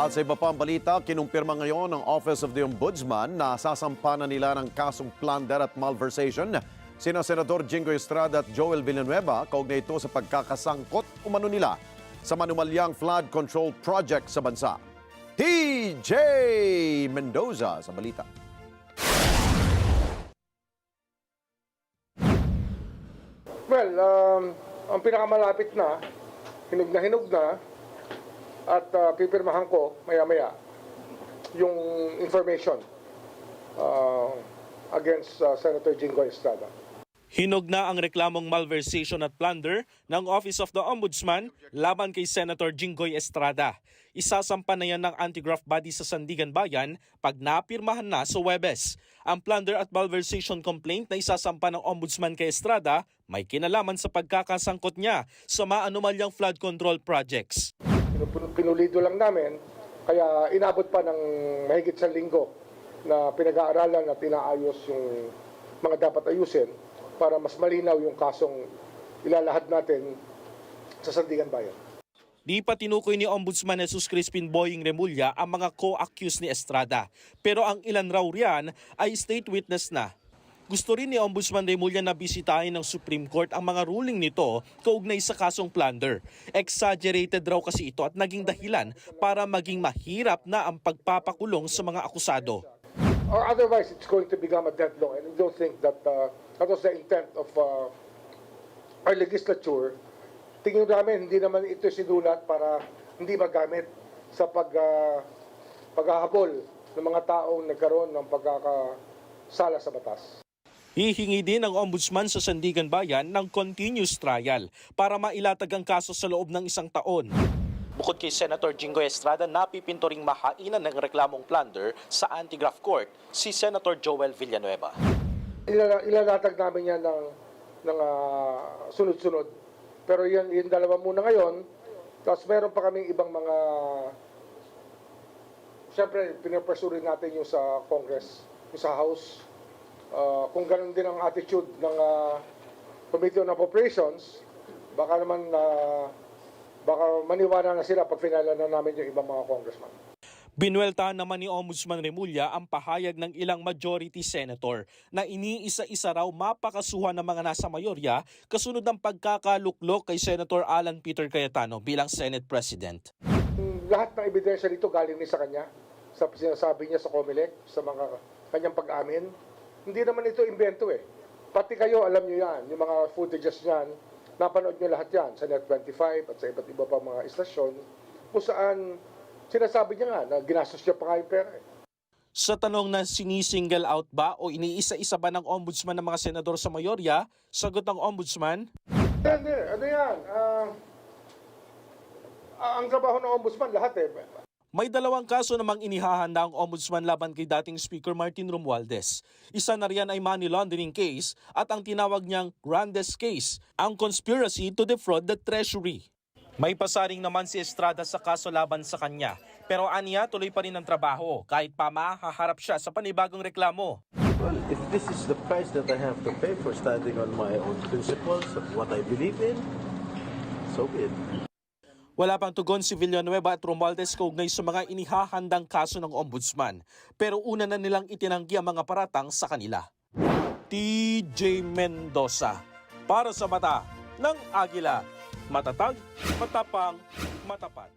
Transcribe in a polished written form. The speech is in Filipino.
At sa iba pang balita, kinumpirma ngayon ng Office of the Ombudsman na sasampa na nila ng kasong plunder at malversation sina Senador Jingoy Estrada at Joel Villanueva kaugnay ito sa pagkakasangkot umano nila sa manumalyang flood control project sa bansa. TJ Mendoza sa balita. Well, ang pinakamalapit na, hinug na, at pipirmahan ko maya-maya yung information against Senator Jingoy Estrada. Hinog na ang reklamong malversation at plunder ng Office of the Ombudsman laban kay Senator Jingoy Estrada. Isasampa na yan ng anti-graft body sa Sandigan Bayan pag napirmahan na sa Huwebes. Ang plunder at malversation complaint na isasampa ng Ombudsman kay Estrada may kinalaman sa pagkakasangkot niya sa maanumalyang flood control projects. Pinulido lang namin, kaya inabot pa ng mahigit sa linggo na pinag-aaralan at inaayos yung mga dapat ayusin para mas malinaw yung kasong ilalahad natin sa Sandigan Bayan. Di pa tinukoy ni Ombudsman Jesus Crispin Boying Remulla ang mga co-accused ni Estrada. Pero ang ilan raw riyan ay state witness na. Gusto rin ni Ombudsman Remulla na bisitahin ng Supreme Court ang mga ruling nito kaugnay sa kasong plunder. Exaggerated raw kasi ito at naging dahilan para maging mahirap na ang pagpapakulong sa mga akusado. Or otherwise, it's going to become a dead law. And I don't think that that was the intent of our legislature. Tingin namin, hindi naman ito sinulat para hindi magamit sa paghahabol ng mga taong nagkaroon ng pagkakasala sa batas. Hihingi din ng Ombudsman sa Sandigan Bayan ng continuous trial para mailatag ang kaso sa loob ng 1 taon. Bukod kay Senator Jingoy Estrada, napipinto ring mahainan ng reklamong plunder sa anti-graft court si Senator Joel Villanueva. Ilalatag namin yan ng sunod-sunod. Pero yung dalawa muna ngayon, tapos meron pa kaming ibang mga, siyempre pinapursuin natin yung sa Congress, yung sa House. Kung ganun din ang attitude ng Committee on Appropriations, baka naman baka maniwala na sila pag finala na namin yung ibang mga congressman. Binueltahan naman ni Ombudsman Remulla ang pahayag ng ilang majority senator na iniisa-isa raw mapakasuhan ng mga nasa mayorya kasunod ng pagkakaluklok kay Senator Alan Peter Cayetano bilang Senate President. Lahat ng ebidensya dito galing din sa kanya, sa sinasabi niya sa COMELEC, sa mga kanyang pag-amin. Hindi naman ito invento eh. Pati kayo, alam niyo yan, yung mga footages niyan, napanood niyo lahat yan sa Net25 at sa iba't iba pa mga istasyon kung saan sinasabi niya nga na ginastos niya pa nga yung pera eh. Sa tanong na sinisingle out ba o iniisa-isa ba ng Ombudsman ng mga senador sa mayorya, sagot ng Ombudsman, Hindi, ano yan? Ang trabaho ng Ombudsman lahat eh. may 2 kaso namang inihahanda ang Ombudsman laban kay dating Speaker Martin Romualdez. Isa na riyan ay money laundering case at ang tinawag niyang Grandes case, ang conspiracy to defraud the Treasury. May pasaring naman si Estrada sa kaso laban sa kanya, pero aniya tuloy pa rin ang trabaho kahit pa mahaharap siya sa panibagong reklamo. Well, if this is the price that I have to pay for standing on my own principles of what I believe in, so be it. Wala pang tugon si Villanueva at Romualdez kaugnay sa mga inihahandang kaso ng Ombudsman, pero una na nilang itinanggi ang mga paratang sa kanila. TJ Mendoza, para sa mata ng Agila, matatag, matapang, matapat.